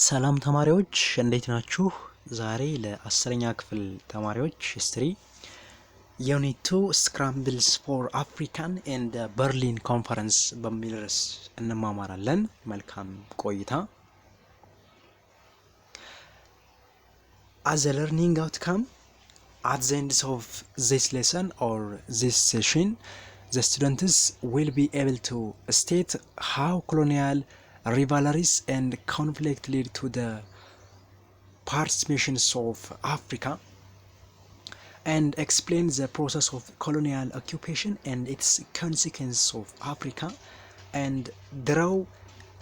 ሰላም ተማሪዎች እንዴት ናችሁ? ዛሬ ለ10ኛ ክፍል ተማሪዎች ሂስትሪ ዩኒት 2 ስክራምብልስ ፎር አፍሪካን ኤንድ በርሊን ኮንፈረንስ በሚል ርዕስ እንማማራለን። መልካም ቆይታ። As a learning outcome, at the end of this lesson or this session, the students will be able to state how colonial rivalries and conflict lead to the participation of Africa and explain the process of colonial occupation and its consequences of Africa and draw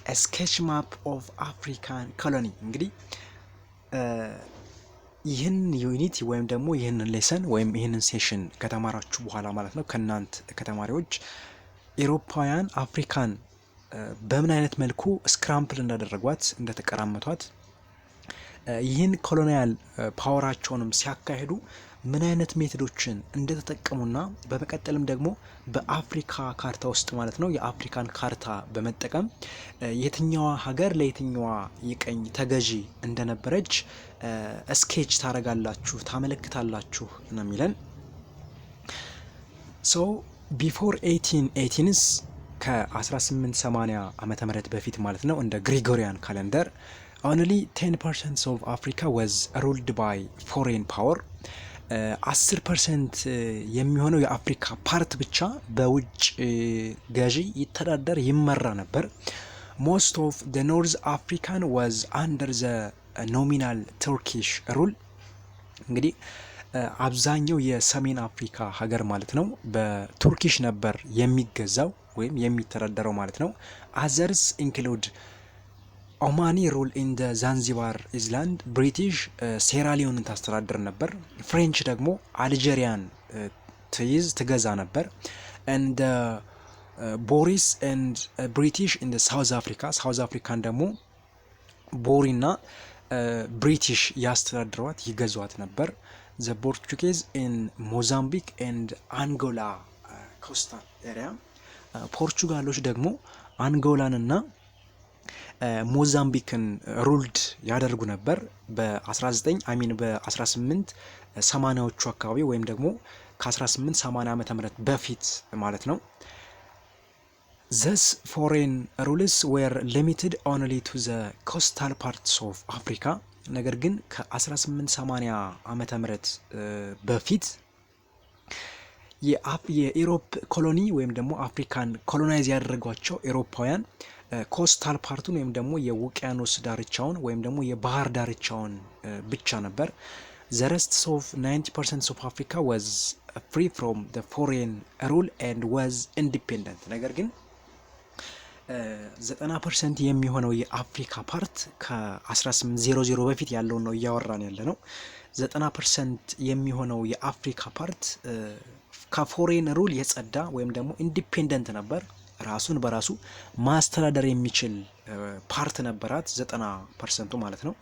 a sketch map of African colony. እንግዲህ ይህን ዩኒት ወይም ደግሞ ይህንን ሌሰን ወይም ይህንን ሴሽን ከተማራችሁ በኋላ ማለት ነው ከናንተ ከተማሪዎች አውሮፓውያን አፍሪካን በምን አይነት መልኩ ስክራምፕል እንዳደረጓት እንደተቀራመቷት ይህን ኮሎኒያል ፓወራቸውንም ሲያካሂዱ ምን አይነት ሜቶዶችን እንደተጠቀሙና በመቀጠልም ደግሞ በአፍሪካ ካርታ ውስጥ ማለት ነው የአፍሪካን ካርታ በመጠቀም የትኛዋ ሀገር ለየትኛዋ የቀኝ ተገዢ እንደነበረች ስኬች ታረጋላችሁ ታመለክታላችሁ ነው የሚለን። ሶ ቢፎር 1880s ከ1880 ዓመተ ምህረት በፊት ማለት ነው እንደ ግሪጎሪያን ካሌንደር only 10% of Africa was ruled by foreign power 10% የሚሆነው የአፍሪካ ፓርት ብቻ በውጭ ገዢ ይተዳደር ይመራ ነበር። most of the North African was under the nominal Turkish rule እንግዲህ አብዛኛው የሰሜን አፍሪካ ሀገር ማለት ነው በቱርኪሽ ነበር የሚገዛው ወይም የሚተዳደረው ማለት ነው። others include ኦማኒ ሩል ኢን ደ ዛንዚባር ኢዝላንድ፣ ብሪቲሽ ሴራሊዮንን ታስተዳድር ነበር። ፍሬንች ደግሞ አልጄሪያን ትገዛ ነበር። እንደ ቦሪስ ኤንድ ብሪቲሽ ኢን ሳውዝ አፍሪካ፣ ሳውዝ አፍሪካን ደግሞ ቦሪና ብሪቲሽ ያስተዳድሯት ይገዟት ነበር። ዘ ፖርቹጌዝ ኢን ሞዛምቢክ ኤንድ አንጎላ ኮስታል ኤሪያ፣ ፖርቹጋሎች ደግሞ አንጎላንና ሞዛምቢክን ሩልድ ያደርጉ ነበር በ1880ዎቹ አካባቢ ወይም ደግሞ ከ1880 ዓመተ ምህረት በፊት ማለት ነው። thus foreign rules were limited only to the coastal parts of Africa ነገር ግን ከ1880 ዓመተ ምህረት በፊት የኢሮፕ ኮሎኒ ወይም ደግሞ አፍሪካን ኮሎናይዝ ያደረጓቸው ኤሮፓውያን ኮስታል ፓርቱን ወይም ደግሞ የውቅያኖስ ዳርቻውን ወይም ደግሞ የባህር ዳርቻውን ብቻ ነበር። the rest of 90% of Africa was free from the foreign rule and was independent ነገር ግን 90% የሚሆነው የአፍሪካ ፓርት ከ1800 በፊት ያለው ነው እያወራን ያለ ነው። 90% የሚሆነው የአፍሪካ ፓርት ከፎሬን ሩል የጸዳ ወይም ደግሞ ኢንዲፔንደንት ነበር። ራሱን በራሱ ማስተዳደር የሚችል ፓርት ነበራት 90% ማለት ነው።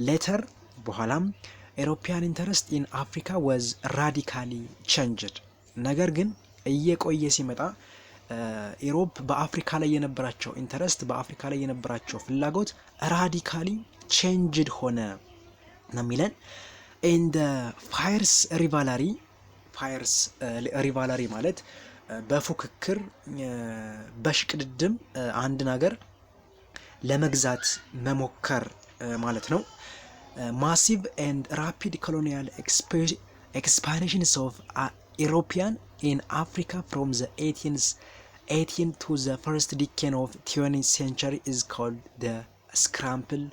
ሌተር በኋላም ኤሮፒያን ኢንተረስት ኢን አፍሪካ ዋዝ ራዲካሊ ቼንጅድ ነገር ግን እየቆየ ሲመጣ ኢሮፕ በአፍሪካ ላይ የነበራቸው ኢንተረስት በአፍሪካ ላይ የነበራቸው ፍላጎት ራዲካሊ ቼንጅድ ሆነ ነው የሚለን። ኢን ዘ ፋየርስ ሪቫላሪ ማለት በፉክክር በሽቅድድም አንድ ነገር ለመግዛት መሞከር ማለት ነው። ማሲቭ ኤንድ ራፒድ ኮሎኒያል ኤክስፓንሽንስ ኦፍ ኢሮፒያን ኢን አፍሪካ ፍሮም ዘ 18th to the first decade of 20th century is called the scramble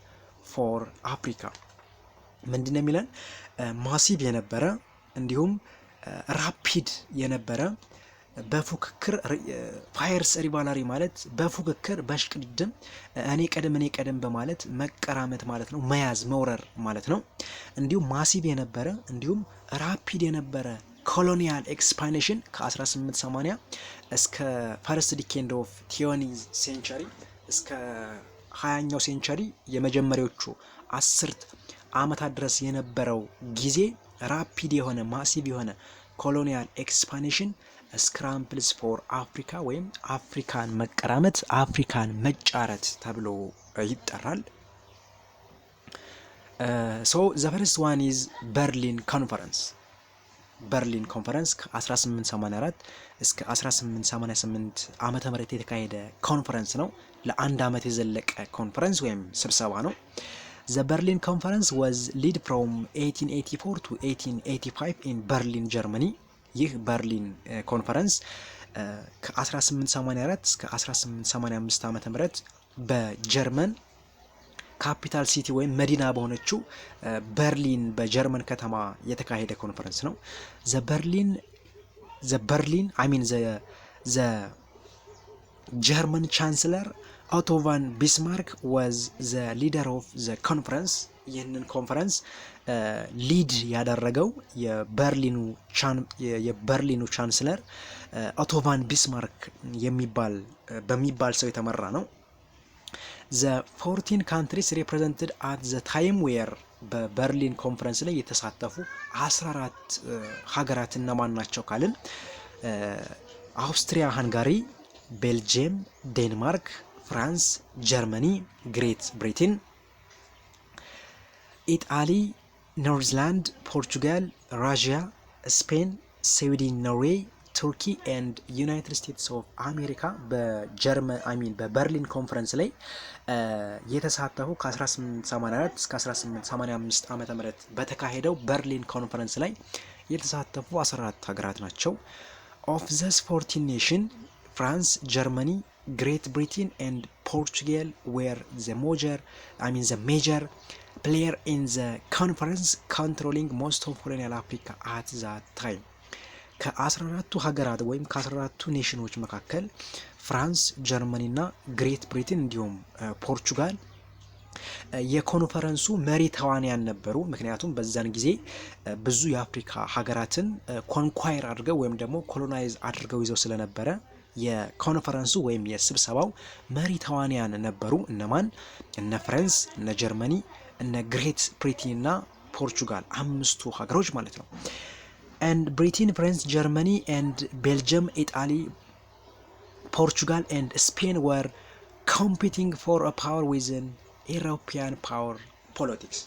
for Africa ምንድን ነው የሚለን? ማሲቭ የነበረ እንዲሁም ራፒድ የነበረ በፉክክር ፋየርስ ሪቫላሪ ማለት በፉክክር በሽቅድድም እኔ ቀደም በማለት መቀራመት ማለት ነው፣ መያዝ መውረር ማለት ነው። እንዲሁም ማሲቭ የነበረ እንዲሁም ራፒድ የነበረ ኮሎኒያል ኤክስፓንሽን ከ1880 እስከ ፈርስት ዲኬንድ ኦፍ 20th ሴንቸሪ እስከ 20ኛው ሴንቸሪ የመጀመሪያዎቹ 10 ዓመታት ድረስ የነበረው ጊዜ ራፒድ የሆነ ማሲቭ የሆነ ኮሎኒያል ኤክስፓንሽን ስክራምፕልስ ፎር አፍሪካ ወይም አፍሪካን መቀራመት አፍሪካን መጫረት ተብሎ ይጠራል። ሶ ዘ ፈርስት ዋን ኢዝ በርሊን ኮንፈረንስ። በርሊን ኮንፈረንስ ከ1884 እስከ 1888 ዓመተ ምህረት የተካሄደ ኮንፈረንስ ነው። ለአንድ ዓመት የዘለቀ ኮንፈረንስ ወይም ስብሰባ ነው። ዘ በርሊን ኮንፈረንስ ዋዝ ሊድ ፍሮም 1884 to 1885 ኢን በርሊን ጀርመኒ። ይህ በርሊን ኮንፈረንስ ከ1884 እስከ 1885 ዓመተ ምህረት በጀርመን ካፒታል ሲቲ ወይም መዲና በሆነችው በርሊን በጀርመን ከተማ የተካሄደ ኮንፈረንስ ነው። ዘ ጀርመን ቻንስለር ኦቶ ቫን ቢስማርክ ዋዝ ዘ ሊደር ኦፍ ዘ ኮንፈረንስ። ይህንን ኮንፈረንስ ሊድ ያደረገው የበርሊኑ ቻንስለር ኦቶ ቫን ቢስማርክ በሚባል ሰው የተመራ ነው። ዘ 14 ካንትሪስ ሪፕሬዘንትድ አት ዘ ታይም ዌር በበርሊን ኮንፈረንስ ላይ የተሳተፉ 14 ሀገራት እነማን ናቸው ካልን አውስትሪያ ሃንጋሪ፣ ቤልጅየም፣ ዴንማርክ፣ ፍራንስ፣ ጀርመኒ፣ ግሬት ብሪቴን፣ ኢጣሊ፣ ኖርዝላንድ፣ ፖርቹጋል፣ ራሽያ፣ ስፔን፣ ስዊድን፣ ኖርዌይ፣ ቱርኪ ኤንድ ዩናይትድ ስቴትስ ኦፍ አሜሪካ በበርሊን ኮንፈረንስ ላይ የተሳተፉ ከ1884 እስከ 1885 ዓመተ ምህረት በተካሄደው በርሊን ኮንፈረንስ ላይ የተሳተፉ 14 ሀገራት ናቸው። ኦፍ ዘስ 14 ኔሽን ፍራንስ፣ ጀርመኒ፣ ግሬት ብሪቴን ኤንድ ፖርቹጋል ዌር ዘ ሜጀር ፕሌየር ኢን ዘ ኮንፈረንስ ኮንትሮሊንግ ሞስት ኦፍ ኮሎኒያል አፍሪካ አት ዛት ታይም። ከ14ቱ ሀገራት ወይም ከ14ቱ ኔሽኖች መካከል ፍራንስ፣ ጀርመኒ እና ግሬት ብሪቴን እንዲሁም ፖርቹጋል የኮንፈረንሱ መሪ ተዋንያን ነበሩ። ምክንያቱም በዛን ጊዜ ብዙ የአፍሪካ ሀገራትን ኮንኳይር አድርገው ወይም ደግሞ ኮሎናይዝ አድርገው ይዘው ስለነበረ የኮንፈረንሱ ወይም የስብሰባው መሪ ተዋንያን ነበሩ። እነማን? እነ ፍራንስ፣ እነ ጀርመኒ፣ እነ ግሬት ብሪቴን እና ፖርቹጋል፣ 5ቱ ሀገሮች ማለት ነው። and Britain, France, Germany and Belgium, Italy, Portugal and Spain were competing for a power within European power politics.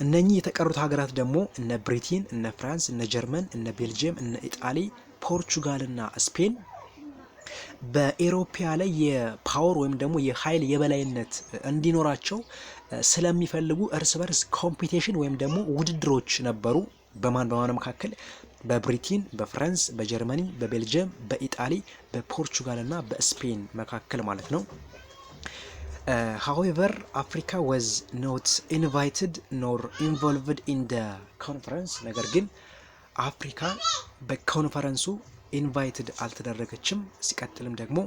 እነኚህ የተቀሩት ሀገራት ደግሞ እነ ብሪቴን፣ እነ ፍራንስ፣ እነ ጀርመን፣ እነ ቤልጅየም፣ እነ ኢጣሊ፣ ፖርቹጋል እና ስፔን በኤሮፒያ ላይ የፓወር ወይም ደግሞ የኃይል የበላይነት እንዲኖራቸው ስለሚፈልጉ እርስ በርስ ኮምፒቲሽን ወይም ደግሞ ውድድሮች ነበሩ። በማን መካከል? በብሪቴን፣ በፍራንስ፣ በጀርመኒ፣ በቤልጅየም፣ በኢጣሊ፣ በፖርቹጋል እና በስፔን መካከል ማለት ነው። however Africa was not invited nor involved in the conference። ነገር ግን አፍሪካ በኮንፈረንሱ ኢንቫይትድ አልተደረገችም። ሲቀጥልም ደግሞ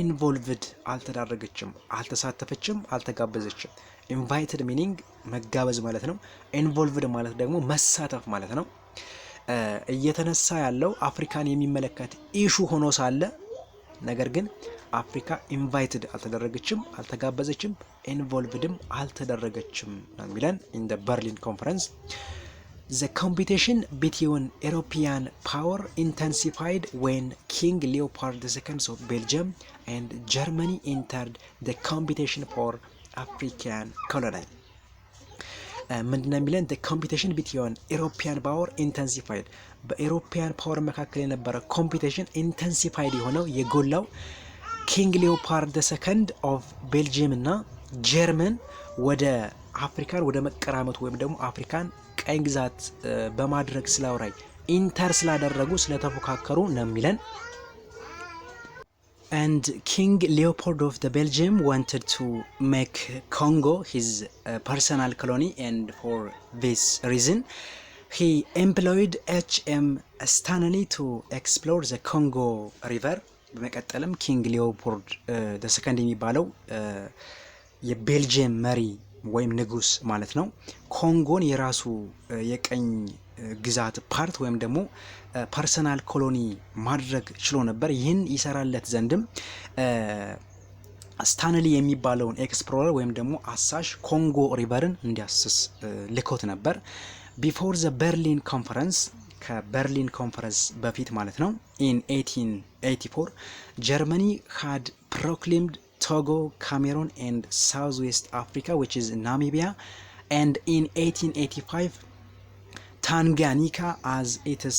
ኢንቮልቭድ አልተዳረገችም፣ አልተሳተፈችም፣ አልተጋበዘችም። ኢንቫይትድ ሚኒንግ መጋበዝ ማለት ነው። ኢንቮልቭድ ማለት ደግሞ መሳተፍ ማለት ነው። እየተነሳ ያለው አፍሪካን የሚመለከት ኢሹ ሆኖ ሳለ ነገር ግን አፍሪካ ኢንቫይትድ አልተደረገችም፣ አልተጋበዘችም፣ ኢንቮልቭድም አልተደረገችም ነው የሚለን ኢን ዘ በርሊን ኮንፈረንስ። The competition between European power intensified when King Leopold II of Belgium and Germany entered the competition for African colony. ምንድነው የሚለን? The competition between European power intensified በኤሮፒያን ፓወር መካከል የነበረ ኮምፒቲሽን ኢንተንሲፋይድ የሆነው የጎላው ኪንግ ሊዮፓርድ II ኦፍ ቤልጅየም እና ጀርመን ወደ አፍሪካን ወደ መቀራመቱ ወይም ደግሞ አፍሪካን ቀኝ ግዛት በማድረግ ስላውራይ ኢንተር ስላደረጉ ስለተፎካከሩ ነው የሚለን። and King Leopold of the Belgium wanted to make Congo his personal colony, and for this reason he employed H.M. Stanley to explore the Congo River. በመቀጠልም ኪንግ ሊዮፖልድ II የሚባለው የቤልጅየም መሪ ወይም ንጉስ ማለት ነው ኮንጎን የራሱ የቀኝ ግዛት ፓርት ወይም ደግሞ ፐርሰናል ኮሎኒ ማድረግ ችሎ ነበር። ይህን ይሰራለት ዘንድም ስታንሊ የሚባለውን ኤክስፕሎረር ወይም ደግሞ አሳሽ ኮንጎ ሪቨርን እንዲያስስ ልኮት ነበር። ቢፎር ዘ በርሊን ኮንፈረንስ ከበርሊን ኮንፈረንስ በፊት ማለት ነው ኢን 1884 ጀርመኒ had proclaimed Togo, Cameroon, and Southwest Africa, which is Namibia. And in 1885, Tanganyika as its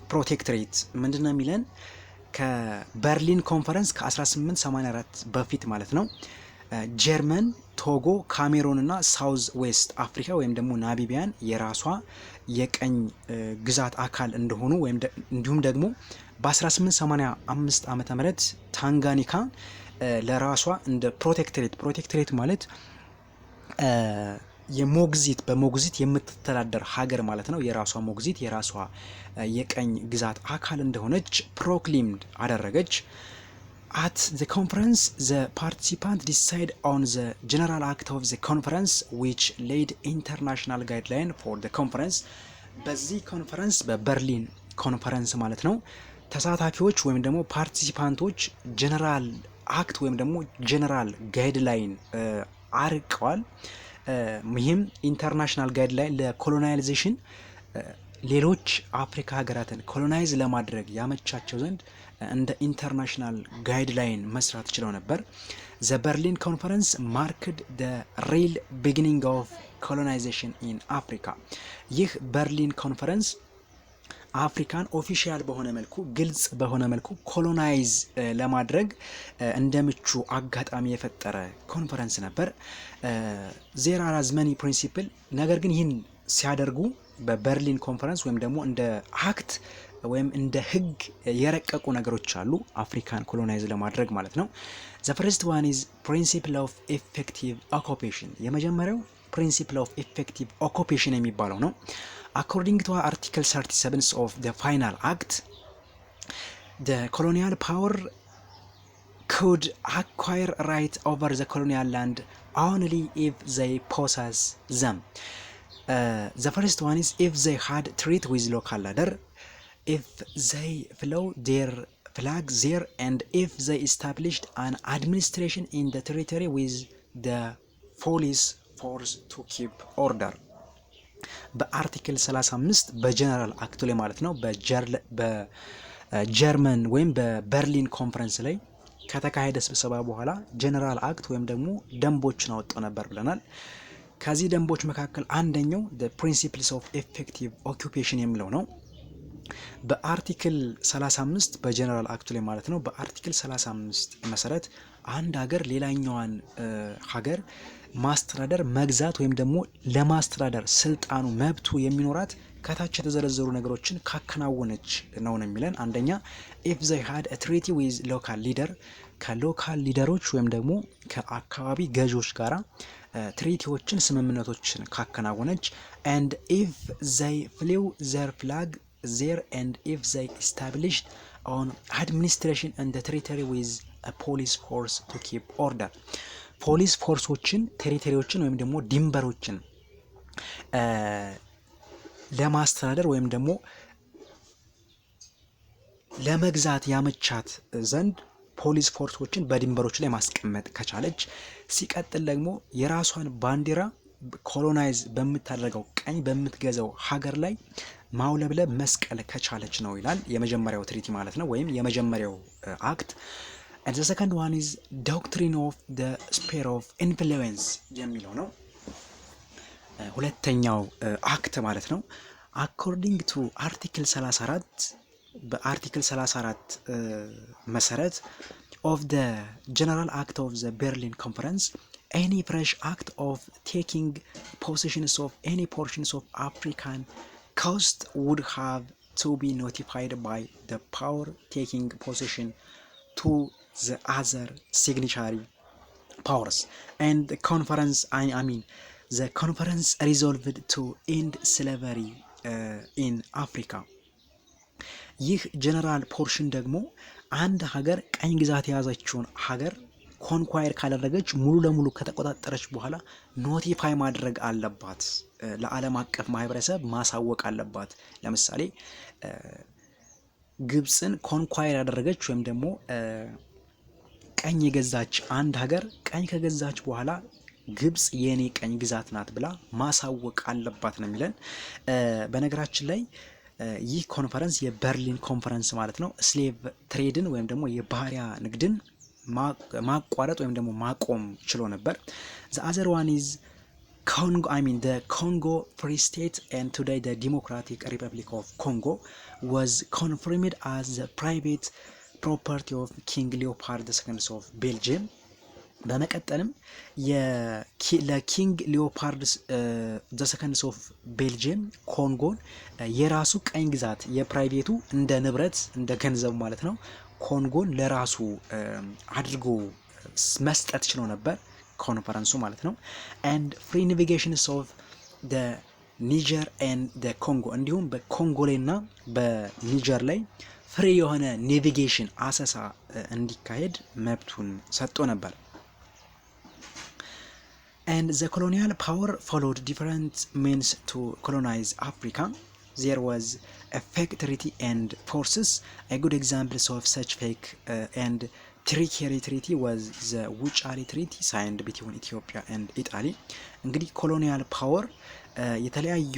protectorate. ምንድነው የሚለን ከበርሊን ኮንፈረንስ ከ1884 በፊት ማለት ነው ጀርመን፣ ቶጎ፣ ካሜሮን እና ሳውዝ ዌስት አፍሪካ ወይም ደግሞ ናሚቢያን የራሷ የቀኝ ግዛት አካል እንደሆኑ ወይም እንዲሁም ደግሞ በ1885 ዓመተ ምህረት ታንጋኒካ ለራሷ እንደ ፕሮቴክቶሬት ማለት የሞግዚት በሞግዚት የምትተዳደር ሀገር ማለት ነው። የራሷ ሞግዚት የራሷ የቀኝ ግዛት አካል እንደሆነች ፕሮክሊምድ አደረገች። At the conference, the participants decide on the general act of the conference, which laid international guideline for the conference. በዚህ ኮንፈረንስ በበርሊን ኮንፈረንስ ማለት ነው ተሳታፊዎች ወይም ደግሞ ፓርቲሲፓንቶች ጀነራል አክት ወይም ደግሞ ጀነራል ጋይድላይን አርቀዋል። ይህም ኢንተርናሽናል ጋይድላይን ለኮሎናይዜሽን ሌሎች አፍሪካ ሀገራትን ኮሎናይዝ ለማድረግ ያመቻቸው ዘንድ እንደ ኢንተርናሽናል ጋይድላይን መስራት ችለው ነበር። ዘ በርሊን ኮንፈረንስ ማርክድ ደ ሪል ቢጊኒንግ ኦፍ ኮሎናይዜሽን ኢን አፍሪካ። ይህ በርሊን ኮንፈረንስ አፍሪካን ኦፊሻል በሆነ መልኩ ግልጽ በሆነ መልኩ ኮሎናይዝ ለማድረግ እንደምቹ አጋጣሚ የፈጠረ ኮንፈረንስ ነበር። ዜር አር አዝ መኒ ፕሪንሲፕል። ነገር ግን ይህን ሲያደርጉ በበርሊን ኮንፈረንስ ወይም ደግሞ እንደ አክት ወይም እንደ ህግ የረቀቁ ነገሮች አሉ አፍሪካን ኮሎናይዝ ለማድረግ ማለት ነው። ዘ ፈርስት ዋን ኢዝ ፕሪንሲፕል ኦፍ ኢፌክቲቭ ኦኩፔሽን። የመጀመሪያው ፕሪንሲፕል ኦፍ ኢፌክቲቭ ኦኩፔሽን የሚባለው ነው። According to Article 37 of the Final Act, the colonial power could acquire right over the colonial land only if they possess them. The first one is if they had treaty with local leader, if they flew their flag there, and if they established an administration in the territory with the police force to keep order. በአርቲክል 35 በጀነራል አክቱ ላይ ማለት ነው በጀርመን ወይም በበርሊን ኮንፈረንስ ላይ ከተካሄደ ስብሰባ በኋላ ጀነራል አክት ወይም ደግሞ ደንቦችን አወጣው ነበር ብለናል። ከዚህ ደንቦች መካከል አንደኛው the principles of effective occupation የሚለው ነው። በአርቲክል 35 በጀነራል አክቱ ላይ ማለት ነው በአርቲክል 35 መሰረት አንድ ሀገር ሌላኛዋን ሀገር ማስተዳደር መግዛት ወይም ደግሞ ለማስተዳደር ስልጣኑ መብቱ የሚኖራት ከታች የተዘረዘሩ ነገሮችን ካከናወነች ነው የሚለን። አንደኛ if they had a treaty with local leader፣ ከሎካል ሊደሮች ወይም ደግሞ ከአካባቢ ገዦች ጋራ ትሪቲዎችን ስምምነቶችን ካከናወነች and if they flew their flag there and if they established on administration and the territory with a police force to keep order። ፖሊስ ፎርሶችን ቴሪቶሪዎችን ወይም ደግሞ ድንበሮችን ለማስተዳደር ወይም ደግሞ ለመግዛት ያመቻት ዘንድ ፖሊስ ፎርሶችን በድንበሮች ላይ ማስቀመጥ ከቻለች፣ ሲቀጥል ደግሞ የራሷን ባንዲራ ኮሎናይዝ በምታደርገው ቀኝ በምትገዛው ሀገር ላይ ማውለብለብ መስቀል ከቻለች ነው ይላል የመጀመሪያው ትሪቲ ማለት ነው ወይም የመጀመሪያው አክት። and the second one is doctrine of the sphere of influence የሚለው ነው ሁለተኛው አክት ማለት ነው። according to article 34 በአርቲክል 34 መሰረት of the general act of the Berlin Conference, any fresh act of taking possessions of any portions of African coast would have to be notified by the power taking possession to the other signatory powers, and the conference the conference resolved to end slavery in Africa. ይህ ጀነራል ፖርሽን ደግሞ አንድ ሀገር ቀኝ ግዛት የያዘችውን ሀገር ኮንኳየር ካደረገች ሙሉ ለሙሉ ከተቆጣጠረች በኋላ ኖቲፋይ ማድረግ አለባት፣ ለዓለም አቀፍ ማህበረሰብ ማሳወቅ አለባት። ለምሳሌ ግብፅን ኮንኳየር ያደረገች ወይም ደግሞ ቀኝ የገዛች አንድ ሀገር ቀኝ ከገዛች በኋላ ግብፅ የኔ ቀኝ ግዛት ናት ብላ ማሳወቅ አለባት ነው የሚለን። በነገራችን ላይ ይህ ኮንፈረንስ የበርሊን ኮንፈረንስ ማለት ነው ስሌቭ ትሬድን ወይም ደግሞ የባሪያ ንግድን ማቋረጥ ወይም ደግሞ ማቆም ችሎ ነበር። the other one is Congo, the Congo Free State and today the Democratic Republic of Congo was confirmed as the private property of King Leopold II of Belgium. በመቀጠልም ለኪንግ ሊዮፓርድ ዘ ሰከንድስ ኦፍ ቤልጅየም ኮንጎን የራሱ ቀኝ ግዛት የፕራይቬቱ እንደ ንብረት እንደ ገንዘብ ማለት ነው ኮንጎን ለራሱ አድርጎ መስጠት ችሎ ነበር ኮንፈረንሱ ማለት ነው። and free navigations of the Niger and the Congo እንዲሁም በኮንጎ ላይና በኒጀር ላይ ፍሪ የሆነ ኔቪጌሽን አሰሳ እንዲካሄድ መብቱን ሰጥቶ ነበር። and the colonial power followed different means to colonize Africa. There was a fake treaty and forces. A good example of such fake and trickery treaty was the Wuchari Treaty signed between Ethiopia and Italy. እንግዲህ ኮሎኒያል ፓወር የተለያዩ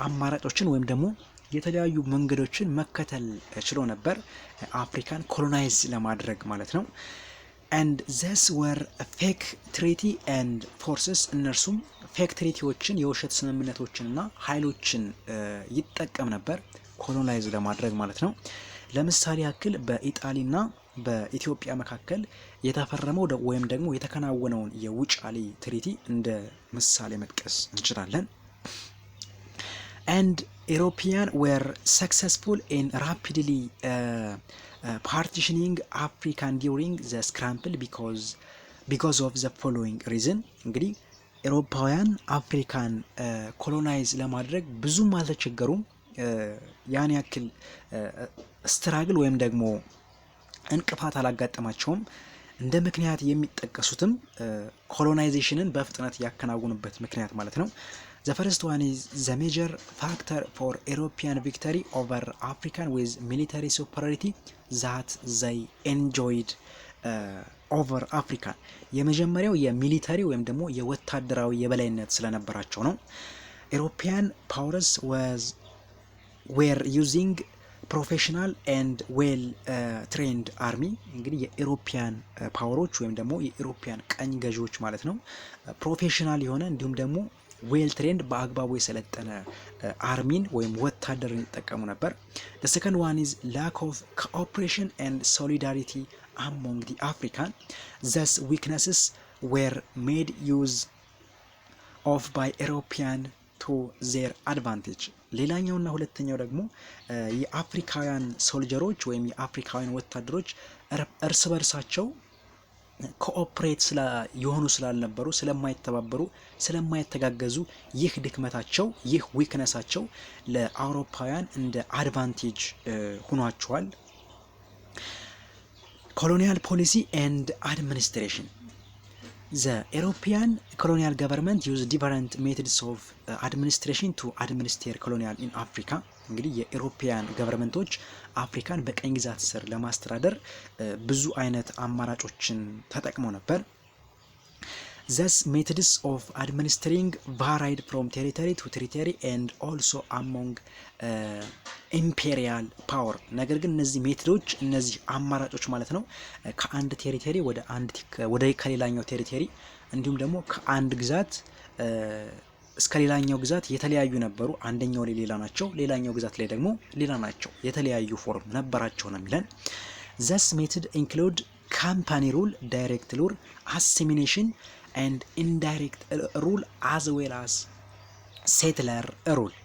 አማራጮችን ወይም ደግሞ የተለያዩ መንገዶችን መከተል ችሎ ነበር አፍሪካን ኮሎናይዝ ለማድረግ ማለት ነው። and this were a fake treaty and forces እነርሱም ፌክ ትሪቲዎችን የውሸት ስምምነቶችንና ኃይሎችን ይጠቀም ነበር ኮሎናይዝ ለማድረግ ማለት ነው። ለምሳሌ ያክል በኢጣሊና በኢትዮጵያ መካከል የተፈረመው ወይም ደግሞ የተከናወነውን የውጫሌ ትሪቲ እንደ ምሳሌ መጥቀስ እንችላለን። and Europeans were successful in rapidly partitioning Africa during the scramble because of the following reason እንግዲህ ኤሮፓውያን አፍሪካን ኮሎናይዝ ለማድረግ ብዙም አልተቸገሩም። ያን ያክል ስትራግል ወይም ደግሞ እንቅፋት አላጋጠማቸውም። እንደ ምክንያት የሚጠቀሱትም ኮሎናይዜሽንን በፍጥነት ያከናውኑበት ምክንያት ማለት ነው። The first one is the major factor for European victory over African with military superiority that they enjoyed over Africa. የመጀመሪያው የሚሊተሪ ወይም ደግሞ የወታደራዊ የበላይነት ስለነበራቸው ነው። European powers were using ፕሮፌሽናል ኤንድ ዌል ትሬንድ አርሚ እንግዲህ የኢሮፒያን ፓወሮች ወይም ደግሞ የኢሮፒያን ቀኝ ገዢዎች ማለት ነው ፕሮፌሽናል የሆነ እንዲሁም ደግሞ ዌል ትሬንድ በአግባቡ የሰለጠነ አርሚን ወይም ወታደርን ይጠቀሙ ነበር። the second one is lack of cooperation and solidarity among the African. thus weaknesses were made use of by European to their advantage. ሌላኛውና ሁለተኛው ደግሞ የአፍሪካውያን ሶልጀሮች ወይም የአፍሪካውያን ወታደሮች እርስ በርሳቸው ኮኦፕሬት የሆኑ ስላልነበሩ ስለማይተባበሩ ስለማይተጋገዙ ይህ ድክመታቸው ይህ ዊክነሳቸው ለአውሮፓውያን እንደ አድቫንቴጅ ሆኗቸዋል። ኮሎኒያል ፖሊሲ ኤንድ አድሚኒስትሬሽን The European colonial government used different methods of administration to administer colonial in Africa. እንግዲህ የኢሮፒያን ገቨርንመንቶች አፍሪካን በቀኝ ግዛት ስር ለማስተዳደር ብዙ አይነት አማራጮችን ተጠቅመው ነበር። Thus methods of administering varied from territory to territory and also among ኢምፔሪያል ፓወር። ነገር ግን እነዚህ ሜቶዶች እነዚህ አማራጮች ማለት ነው ከአንድ ቴሪቶሪ ወደ ከሌላኛው ቴሪቶሪ እንዲሁም ደግሞ ከአንድ ግዛት እስከ ሌላኛው ግዛት የተለያዩ ነበሩ። አንደኛው ላይ ሌላ ናቸው፣ ሌላኛው ግዛት ላይ ደግሞ ሌላ ናቸው። የተለያዩ ፎርም ነበራቸው ነው የሚለን። Thus method include company rule, direct rule, assimilation and indirect rule as well as settler rule።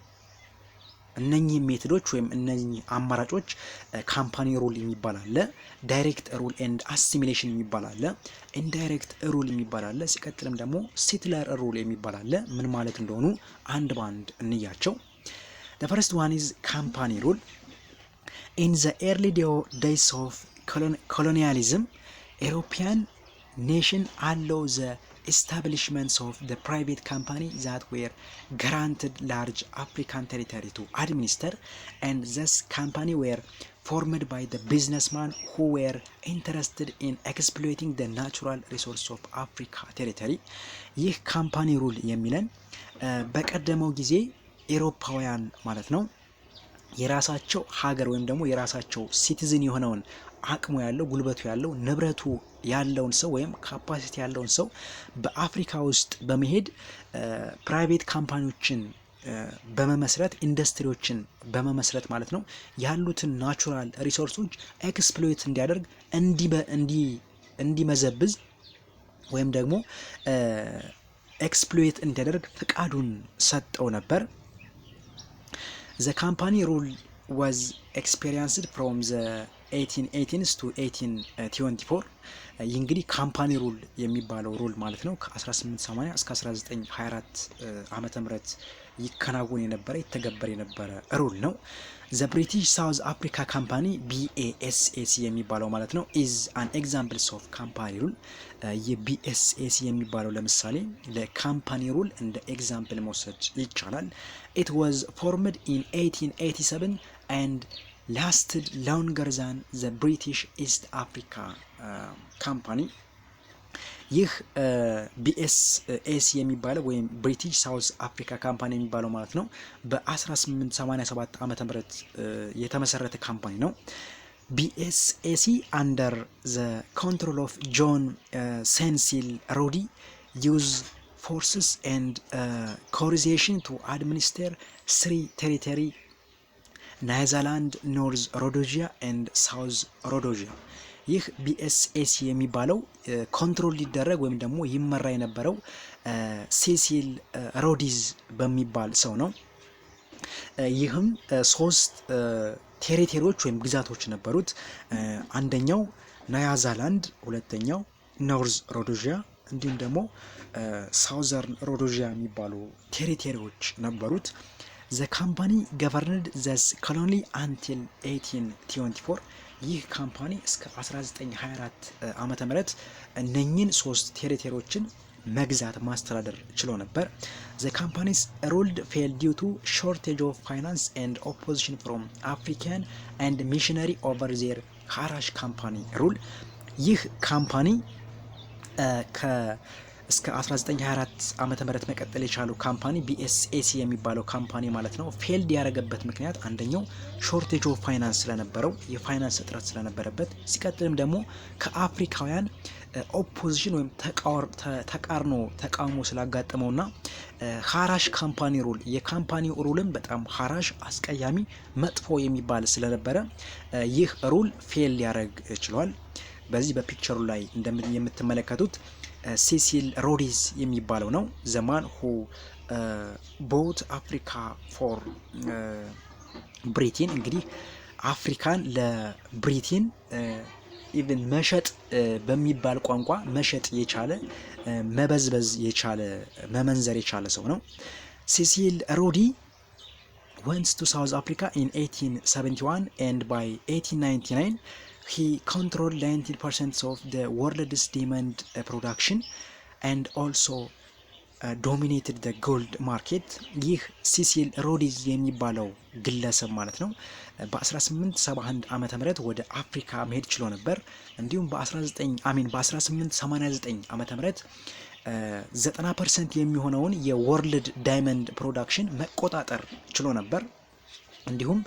እነኚህ ሜቶዶች ወይም እነኚህ አማራጮች ካምፓኒ ሩል የሚባል አለ፣ ዳይሬክት ሩል ኤንድ አሲሚሌሽን የሚባል አለ፣ ኢንዳይሬክት ሩል የሚባል አለ፣ ሲቀጥልም ደግሞ ሴትለር ሩል የሚባል አለ። ምን ማለት እንደሆኑ አንድ ባንድ እንያቸው። the first one is company rule. in the early days of colonialism European nation allow the establishments of the private company that were granted large African territory to administer, and this company were formed by the businessmen who were interested in exploiting the natural resources of Africa territory. ይህ ካምፓኒ ሩል የሚለን በቀደመው ጊዜ ኤሮፓውያን ማለት ነው የራሳቸው ሀገር ወይም ደግሞ የራሳቸው ሲቲዝን የሆነውን አቅሙ ያለው ጉልበቱ ያለው ንብረቱ ያለውን ሰው ወይም ካፓሲቲ ያለውን ሰው በአፍሪካ ውስጥ በመሄድ ፕራይቬት ካምፓኒዎችን በመመስረት ኢንዱስትሪዎችን በመመስረት ማለት ነው ያሉትን ናቹራል ሪሶርሶች ኤክስፕሎይት እንዲያደርግ እንዲመዘብዝ ወይም ደግሞ ኤክስፕሎይት እንዲያደርግ ፍቃዱን ሰጠው ነበር። The company rule was experienced from the 1818s to 1824 ይህ እንግዲህ ካምፓኒ ሩል የሚባለው ሩል ማለት ነው ከ1880 እስከ 1924 ዓመተ ምህረት ይከናወን የነበረ ይተገበር የነበረ ሩል ነው። The British South Africa Company BASAC የሚባለው ማለት ነው is an examples of company rule የBSAC የሚባለው ለምሳሌ ለካምፓኒ ሩል እንደ ኤግዛምፕል መውሰድ ይቻላል። It was formed in 1887 and lasted longer than the British East Africa Company ይህ BSAC የሚባለው ወይም ብሪቲሽ ሳውዝ አፍሪካ ካምፓኒ የሚባለው ማለት ነው በ1887 ዓመተ ምህረት የተመሰረተ ካምፓኒ ነው። BSAC under the control of John Cecil Rhodes used forces and coercion to administer three territory ናይዛላንድ፣ ኖርዝ ሮዶጂያ and ሳውዝ ሮዶጂያ። ይህ BSAC የሚባለው ኮንትሮል ሊደረግ ወይም ደግሞ ይመራ የነበረው ሴሲል ሮዲዝ በሚባል ሰው ነው። ይህም ሶስት ቴሪቶሪዎች ወይም ግዛቶች ነበሩት። አንደኛው ናያዛላንድ፣ ሁለተኛው ኖርዝ ሮዶጂያ እንዲሁም ደግሞ ሳውዘርን ሮዶጂያ የሚባሉ ቴሪቶሪዎች ነበሩት። The company governed this colony until 1824 ይህ ካምፓኒ እስከ 1924 ዓመተ ምህረት እነኚህን ሶስት ቴሪቶሪዎችን መግዛት ማስተዳደር ችሎ ነበር። The company's ruled failed due to shortage of finance and opposition from African and missionary over their Harash company rule ይህ ካምፓኒ እስከ 1924 ዓመተ ምህረት መቀጠል የቻለው ካምፓኒ BSAC የሚባለው ካምፓኒ ማለት ነው ፌልድ ያደረገበት ምክንያት አንደኛው ሾርቴጅ ኦፍ ፋይናንስ ስለነበረው የፋይናንስ እጥረት ስለነበረበት፣ ሲቀጥልም ደግሞ ከአፍሪካውያን ኦፖዚሽን ወይም ተቃውሞ ስላጋጠመውና ሀራሽ ካምፓኒ ሩል የካምፓኒው ሩልም በጣም ሀራሽ አስቀያሚ መጥፎ የሚባል ስለነበረ ይህ ሩል ፌል ሊያደርግ ችሏል። በዚህ በፒክቸሩ ላይ የምትመለከቱት ሴሲል ሮዲዝ የሚባለው ነው። ዘማን ሁ ቦት አፍሪካ ፎር ብሪቴን እንግዲህ አፍሪካን ለብሪቴን ኢቭን መሸጥ በሚባል ቋንቋ መሸጥ የቻለ መበዝበዝ የቻለ መመንዘር የቻለ ሰው ነው። ሴሲል ሮዲ went to South Africa in 1871 and by 1899 he controlled 90% of the world's diamond production and also dominated the gold market። ይህ ሴሲል ሮዲዝ የሚባለው ግለሰብ ማለት ነው በ1871 ዓመተ ምህረት ወደ አፍሪካ መሄድ ችሎ ነበር። እንዲሁም በ1889 ዓመተ ምህረት 90% የሚሆነውን የወርልድ ዳይመንድ ፕሮዳክሽን መቆጣጠር ችሎ ነበር። እንዲሁም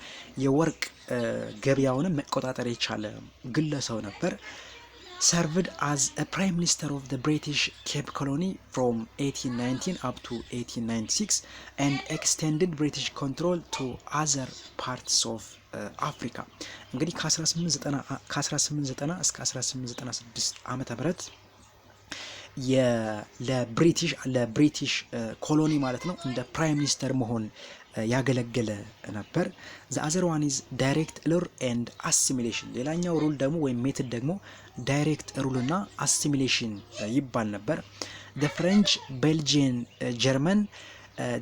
የወርቅ ገበያውን መቆጣጠር የቻለ ግለሰብ ነበር። served as a prime minister of the British Cape Colony from 1819 up to 1896 and extended British control to other parts of Africa። እንግዲህ ከ1890 እስከ 1896 ዓመተ ምህረት ለብሪቲሽ ኮሎኒ ማለት ነው እንደ ፕራይም ሚኒስተር መሆን ያገለገለ ነበር። the other one is direct rule and assimilation ሌላኛው ሩል ደግሞ ወይም ሜትድ ደግሞ ዳይሬክት ሩል እና አሲሚሌሽን ይባል ነበር። the French, Belgian, German,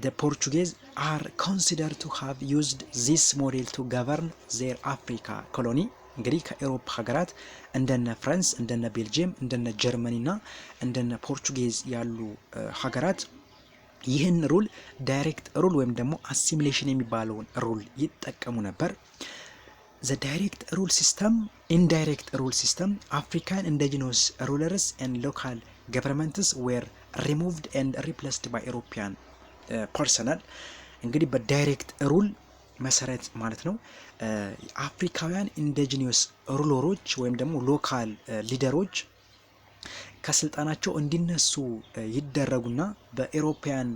the Portuguese are considered to have used this model to govern their Africa colony። እንግዲህ ከአውሮፓ ሀገራት እንደነ ፍራንስ፣ እንደነ ቤልጂየም፣ እንደነ ጀርመኒ እና እንደነ ፖርቹጌዝ ያሉ ሀገራት ይህን ሩል ዳይሬክት ሩል ወይም ደግሞ አሲሚሌሽን የሚባለውን ሩል ይጠቀሙ ነበር። the direct rule system, indirect rule system, African indigenous rulers and local governments were removed and replaced by European personnel። እንግዲህ በዳይሬክት ሩል መሰረት ማለት ነው አፍሪካውያን ኢንዲጂነስ ሩለሮች ወይም ደግሞ ሎካል ሊደሮች ከስልጣናቸው እንዲነሱ ይደረጉና በኤሮፓያን